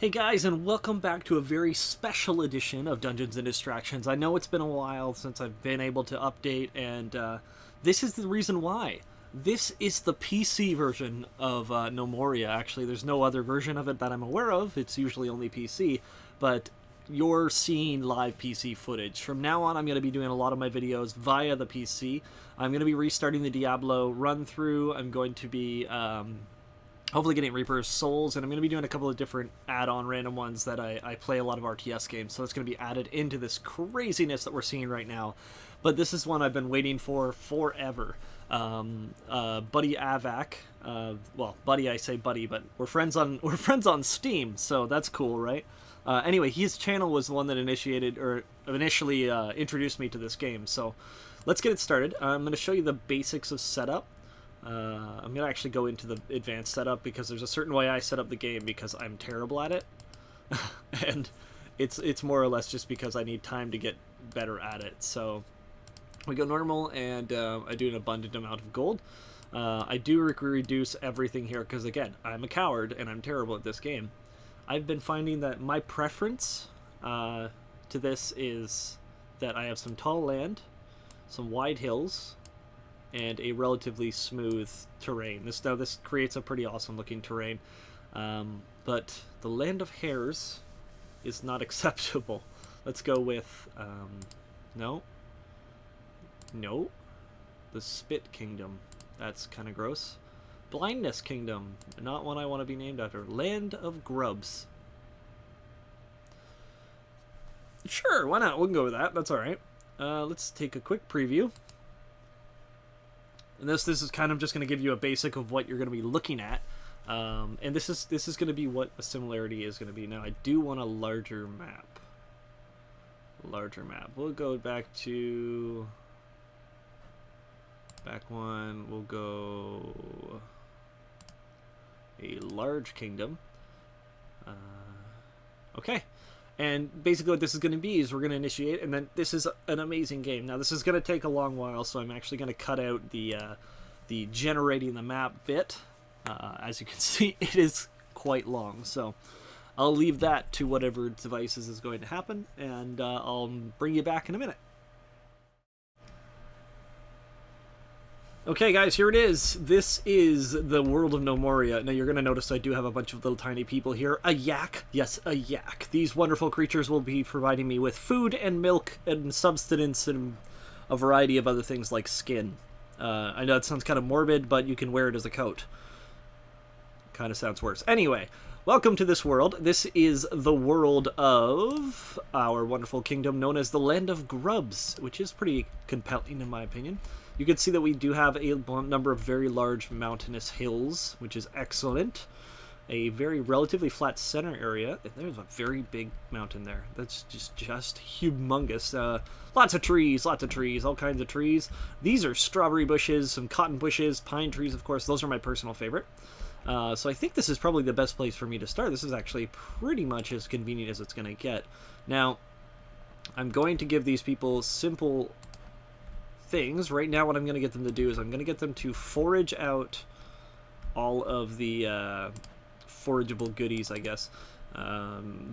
Hey guys, and welcome back to a very special edition of Dungeons and Distractions. I know it's been a while since I've been able to update, and this is the reason why. This is the PC version of Gnomoria. Actually, there's no other version of it that I'm aware of. It's usually only PC, but you're seeing live PC footage. From now on, I'm going to be doing a lot of my videos via the PC. I'm going to be restarting the Diablo run-through. I'm going to be hopefully getting Reaper's Souls, and I'm going to be doing a couple of different add-on random ones that I play a lot of RTS games, so it's going to be added into this craziness that we're seeing right now. But this is one I've been waiting for forever. Buddy Avac, well, Buddy, I say Buddy, but we're friends on Steam, so that's cool, right? Anyway, his channel was the one that initially introduced me to this game, so let's get it started. I'm going to show you the basics of setup. I'm going to actually go into the advanced setup because there's a certain way I set up the game because I'm terrible at it. And it's more or less just because I need time to get better at it. So we go normal, and I do an abundant amount of gold. I do reduce everything here because, again, I'm a coward and I'm terrible at this game. I've been finding that my preference to this is that I have some tall land, some wide hills, and a relatively smooth terrain. This creates a pretty awesome looking terrain, but the Land of Hares is not acceptable. Let's go with no, the Spit Kingdom. That's kind of gross. Blindness Kingdom, not one I want to be named after. Land of Grubs. Sure, why not? We can go with that. That's all right. Let's take a quick preview. And this is kind of just going to give you a basic of what you're going to be looking at. And this is going to be what a similarity is going to be. Now, I do want a larger map. We'll go back to... Back one. We'll go... A large kingdom. Okay. And basically what this is going to be is we're going to initiate, and then this is an amazing game. Now, this is going to take a long while, so I'm actually going to cut out the generating the map bit. As you can see, it is quite long, so I'll leave that to whatever devices is going to happen, and I'll bring you back in a minute. Okay, guys, here it is. This is the world of Gnomoria. Now, you're going to notice I do have a bunch of little tiny people here. A yak. Yes, a yak. These wonderful creatures will be providing me with food and milk and substance and a variety of other things like skin. I know it sounds kind of morbid, but you can wear it as a coat. Kind of sounds worse. Anyway, welcome to this world. This is the world of our wonderful kingdom known as the Land of Grubs, which is pretty compelling in my opinion. You can see that we do have a number of very large mountainous hills, which is excellent. A very relatively flat center area. And there's a very big mountain there. That's just humongous. Lots of trees, all kinds of trees. These are strawberry bushes, some cotton bushes, pine trees, of course. Those are my personal favorite. So I think this is probably the best place for me to start. This is actually pretty much as convenient as it's going to get. Now, I'm going to give these people simple things. Right now what I'm going to get them to do is I'm going to get them to forage out all of the forageable goodies, I guess.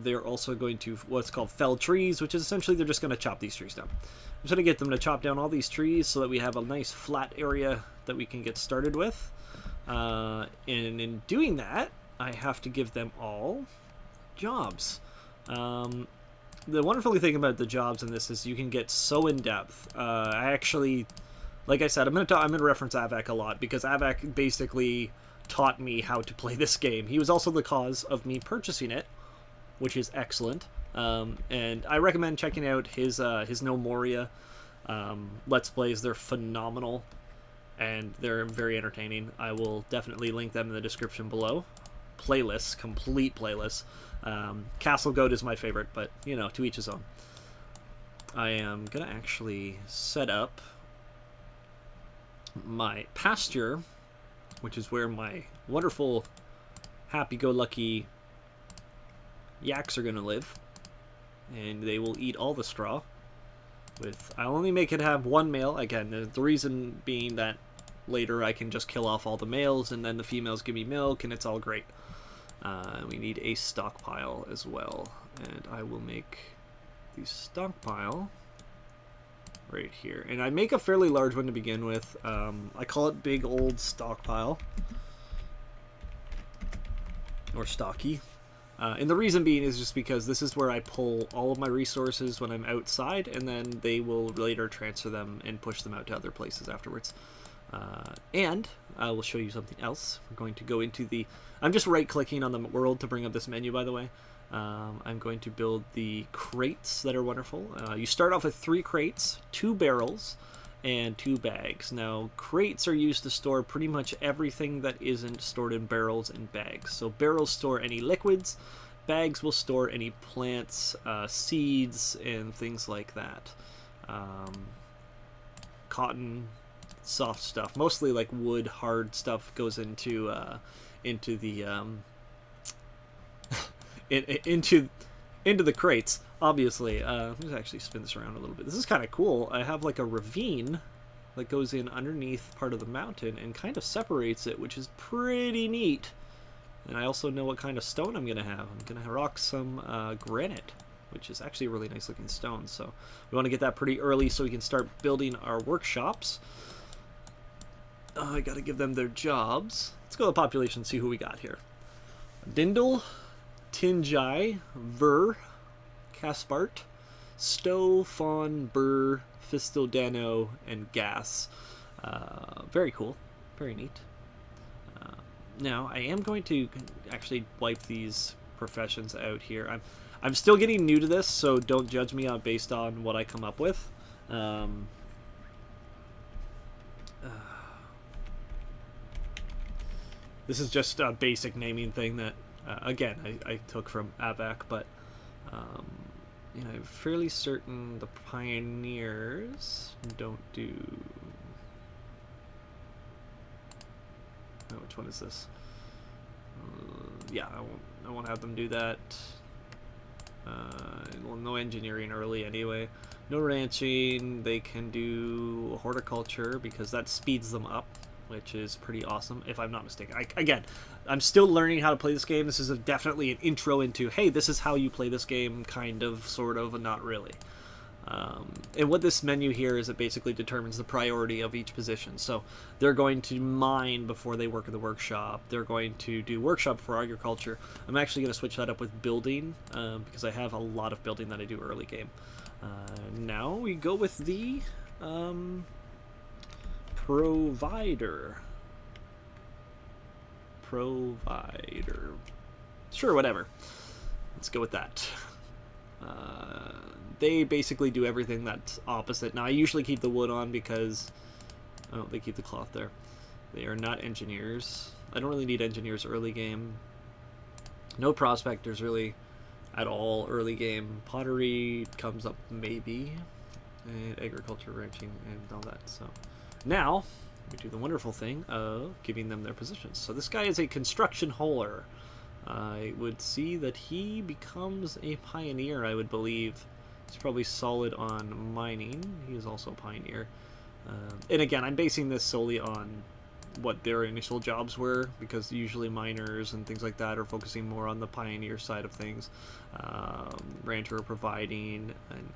They're also going to what's called fell trees, which is essentially they're just going to chop these trees down. I'm just going to get them to chop down all these trees so that we have a nice flat area that we can get started with. And in doing that, I have to give them all jobs. The wonderful thing about the jobs in this is you can get so in depth. I actually, like I said, I'm gonna reference Avac a lot because Avac basically taught me how to play this game. He was also the cause of me purchasing it, which is excellent. And I recommend checking out his Gnomoria Let's Plays. They're phenomenal and they're very entertaining. I will definitely link them in the description below. Playlists, complete playlists. Castle Goat is my favorite, but, you know, to each his own. I am going to actually set up my pasture, which is where my wonderful, happy-go-lucky yaks are going to live. And they will eat all the straw. I'll only make it have one male. Again, the reason being that later I can just kill off all the males, and then the females give me milk, and it's all great. We need a stockpile as well, and I will make the stockpile right here. And I make a fairly large one to begin with. I call it big old stockpile, or stocky. And the reason being is just because this is where I pull all of my resources when I'm outside, and then they will later transfer them and push them out to other places afterwards. And I will show you something else. We're going to go into the... I'm just right-clicking on the world to bring up this menu, by the way. I'm going to build the crates that are wonderful. You start off with 3 crates, 2 barrels, and 2 bags. Now, crates are used to store pretty much everything that isn't stored in barrels and bags. So barrels store any liquids, bags will store any plants, seeds, and things like that. Cotton, soft stuff, mostly like wood, hard stuff goes into the into the crates, obviously. Let's actually spin this around a little bit. This is kind of cool. I have like a ravine that goes in underneath part of the mountain and kind of separates it, which is pretty neat. And I also know what kind of stone I'm gonna have. I'm gonna rock some granite, which is actually a really nice looking stone. So we want to get that pretty early so we can start building our workshops. I gotta give them their jobs. Let's go to the population and see who we got here. Dindle, Tinjai, Ver, Caspart, Stowe, Fawn, Burr, Fistodano, and Gas. Very cool. Very neat. Now, I am going to actually wipe these professions out here. I'm still getting new to this, so don't judge me based on what I come up with. This is just a basic naming thing that, again, I took from AVAC, but you know, I'm fairly certain the pioneers don't do... Oh, which one is this? Yeah, I won't have them do that. Well, no engineering early anyway. No ranching. They can do horticulture because that speeds them up, which is pretty awesome, if I'm not mistaken. Again, I'm still learning how to play this game. This is definitely an intro into, hey, this is how you play this game, kind of, sort of, and not really. And what this menu here is, it basically determines the priority of each position. So they're going to mine before they work in the workshop. They're going to do workshop for agriculture. I'm actually going to switch that up with building, because I have a lot of building that I do early game. Now we go with the... Provider. Sure, whatever. Let's go with that. They basically do everything that's opposite. Now, I usually keep the wood on because... Oh, they keep the cloth there. They are not engineers. I don't really need engineers early game. No prospectors really at all early game. Pottery comes up maybe. And agriculture, ranching, and all that, so... Now, we do the wonderful thing of giving them their positions. So this guy is a construction hauler. I would see that he becomes a pioneer, I would believe. He's probably solid on mining. He is also a pioneer. And again, I'm basing this solely on what their initial jobs were, because usually miners and things like that are focusing more on the pioneer side of things. Rancher providing, and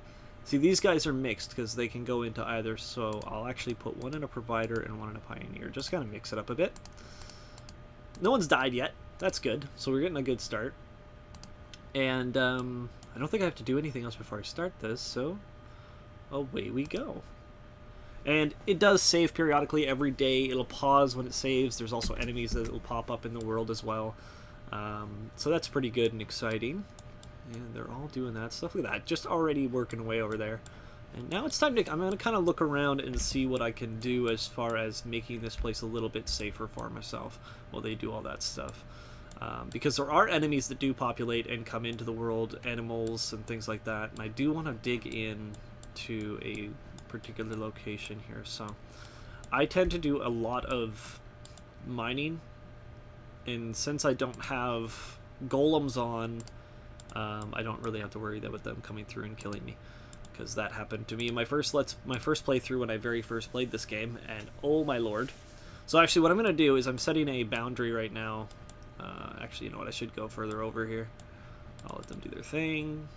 see, these guys are mixed because they can go into either, so I'll actually put one in a provider and one in a pioneer. Just kind of mix it up a bit. No one's died yet. That's good. So we're getting a good start. And I don't think I have to do anything else before I start this, so away we go. And it does save periodically every day. It'll pause when it saves. There's also enemies that will pop up in the world as well. So that's pretty good and exciting. And they're all doing that stuff. Look at that, just already working away over there. And now it's time to, I'm going to kind of look around and see what I can do as far as making this place a little bit safer for myself while they do all that stuff. Because there are enemies that do populate and come into the world, animals and things like that. And I do want to dig in to a particular location here. So I tend to do a lot of mining. And since I don't have golems on, I don't really have to worry about them coming through and killing me, because that happened to me in my first playthrough when I very first played this game, and oh my lord. So actually what I'm going to do is I'm setting a boundary right now Actually, you know what? I should go further over here. I'll let them do their thing.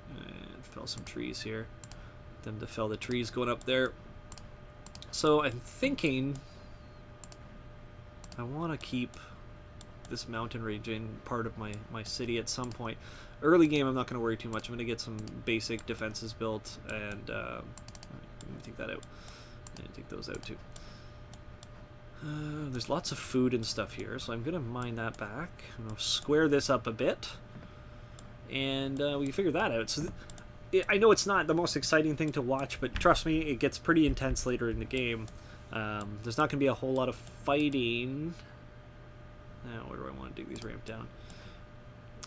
And fell some trees here. Them to fell the trees going up there. So I'm thinking I want to keep this mountain range in part of my city at some point. Early game, I'm not going to worry too much. I'm going to get some basic defenses built, and let me take that out. And take those out too. There's lots of food and stuff here, so I'm going to mine that back. I'm going to square this up a bit, and we can figure that out. So I know it's not the most exciting thing to watch, but trust me, it gets pretty intense later in the game. There's not going to be a whole lot of fighting. Now, where do I want to dig these ramp down?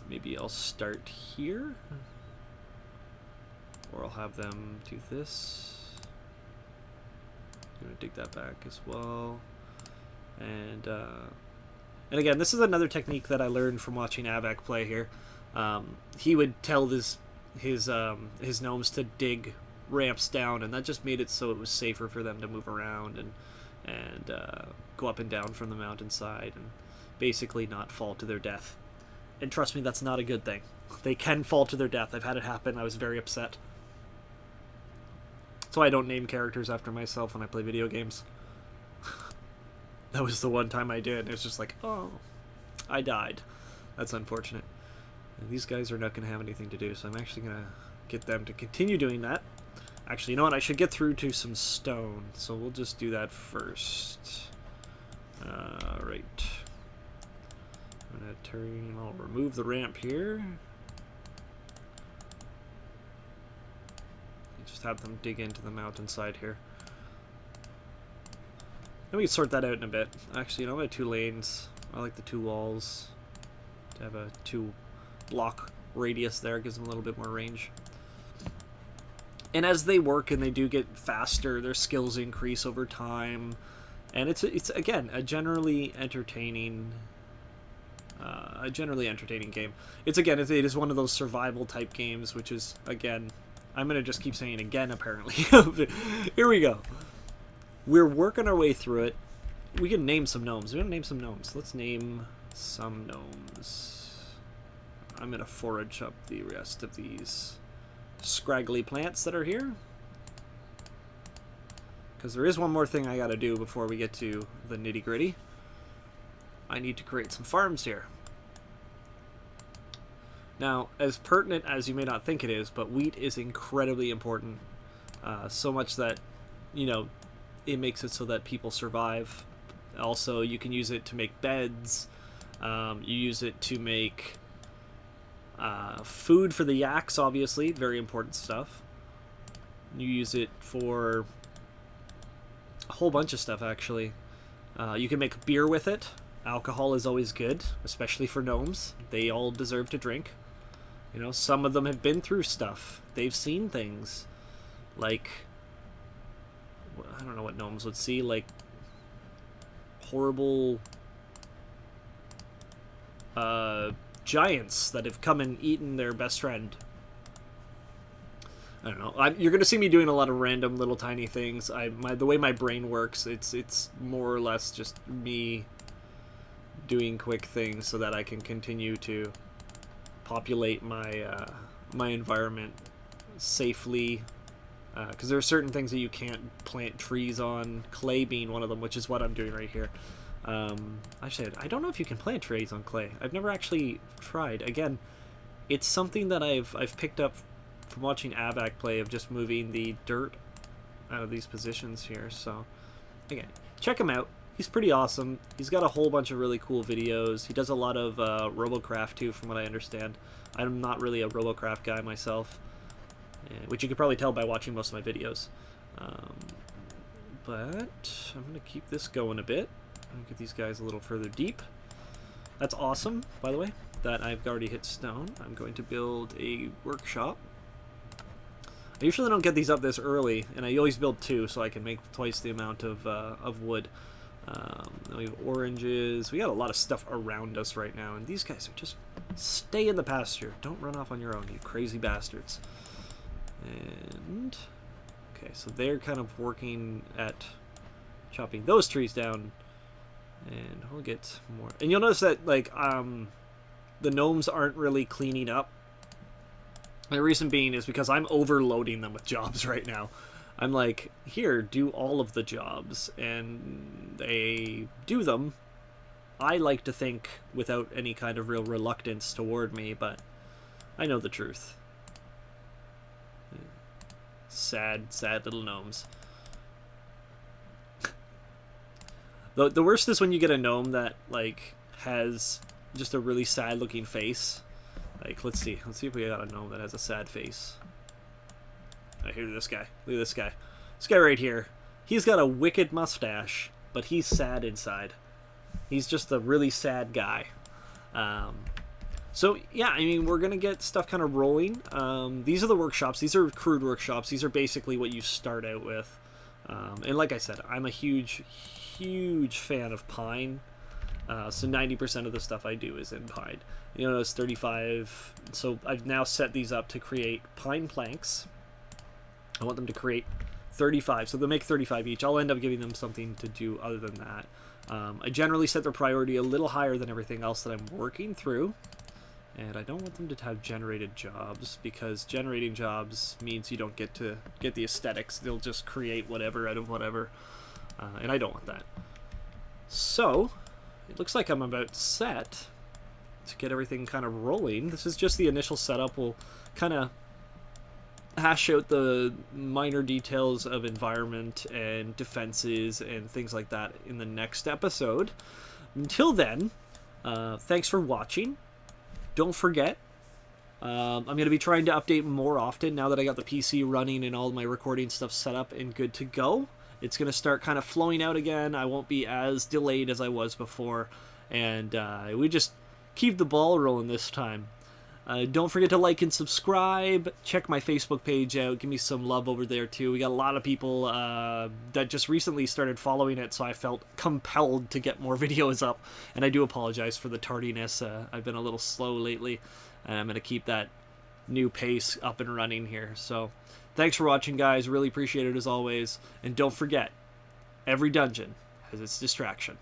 Maybe I'll start here, or I'll have them do this. I'm going to dig that back as well. And again, this is another technique that I learned from watching Avak play here. He would tell his gnomes to dig ramps down, and that just made it so it was safer for them to move around and go up and down from the mountainside and basically not fall to their death. And trust me, that's not a good thing. They can fall to their death. I've had it happen. I was very upset. That's why I don't name characters after myself when I play video games. That was the one time I did. It was just like, oh, I died. That's unfortunate. And these guys are not going to have anything to do, so I'm actually going to get them to continue doing that. Actually, you know what? I should get through to some stone, so we'll just do that first. Right. I'm going to turn... I'll remove the ramp here. Just have them dig into the mountainside here. Then we can sort that out in a bit. Actually, you know, I have 2 lanes. I like the 2 walls. To have a 2 block radius there gives them a little bit more range. And as they work and they do get faster, their skills increase over time. And it's again a generally entertaining game. It is one of those survival type games, which is, again, I'm gonna just keep saying again apparently. Here we go. We're working our way through it. We can name some gnomes. We're gonna name some gnomes. Let's name some gnomes. I'm gonna forage up the rest of these scraggly plants that are here, because there is one more thing I gotta do before we get to the nitty-gritty. I need to create some farms here. Now, as pertinent as you may not think it is, but wheat is incredibly important. So much that, you know, it makes it so that people survive. Also, you can use it to make beds. You use it to make food for the yaks, obviously. Very important stuff. You use it for a whole bunch of stuff, actually. You can make beer with it. Alcohol is always good, especially for gnomes. They all deserve to drink. You know, some of them have been through stuff. They've seen things. Like, I don't know what gnomes would see, like horrible giants that have come and eaten their best friend. I don't know. You're going to see me doing a lot of random little tiny things. The way my brain works, it's more or less just me doing quick things so that I can continue to populate my my environment safely. Because there are certain things that you can't plant trees on, clay being one of them, which is what I'm doing right here. Actually, I don't know if you can plant trees on clay. I've never actually tried. Again, it's something that I've picked up from watching Avak play, of just moving the dirt out of these positions here. So, again, check him out. He's pretty awesome. He's got a whole bunch of really cool videos. He does a lot of Robocraft too, from what I understand. I'm not really a Robocraft guy myself, which you could probably tell by watching most of my videos. But I'm going to keep this going a bit. I'm going to get these guys a little further deep. That's awesome, by the way, that I've already hit stone. I'm going to build a workshop. I usually don't get these up this early, and I always build 2 so I can make twice the amount of wood. We have oranges. We got a lot of stuff around us right now, and these guys are just stay in the pasture. Don't run off on your own, you crazy bastards. And okay, so they're kind of working at chopping those trees down. And we'll get more. And you'll notice that, like, the gnomes aren't really cleaning up. The reason being is because I'm overloading them with jobs right now. I'm like, here, do all of the jobs. And they do them. I like to think without any kind of real reluctance toward me, but I know the truth. Sad, sad little gnomes. The worst is when you get a gnome that, like, has just a really sad looking face. Like, let's see if we got a gnome that has a sad face. Right, here, this guy. Look at this guy. This guy right here. He's got a wicked mustache, but he's sad inside. He's just a really sad guy. So, yeah, I mean, we're going to get stuff kind of rolling. These are the workshops. These are crude workshops. These are basically what you start out with. And like I said, I'm a huge fan of pine. So 90% of the stuff I do is in pine. You know, it's 35. So I've now set these up to create pine planks. I want them to create 35. So they'll make 35 each. I'll end up giving them something to do other than that. I generally set their priority a little higher than everything else that I'm working through. And I don't want them to have generated jobs, because generating jobs means you don't get to get the aesthetics. They'll just create whatever out of whatever. And I don't want that. So, it looks like I'm about set to get everything kind of rolling. This is just the initial setup. We'll kind of hash out the minor details of environment and defenses and things like that in the next episode. Until then, thanks for watching. Don't forget, I'm going to be trying to update more often now that I got the PC running and all my recording stuff set up and good to go. It's going to start kind of flowing out again. I won't be as delayed as I was before. And we just keep the ball rolling this time. Don't forget to like and subscribe. Check my Facebook page out. Give me some love over there, too. We got a lot of people that just recently started following it, so I felt compelled to get more videos up. And I do apologize for the tardiness. I've been a little slow lately, and I'm going to keep that new pace up and running here. So thanks for watching, guys. Really appreciate it as always. And don't forget, every dungeon has its distraction.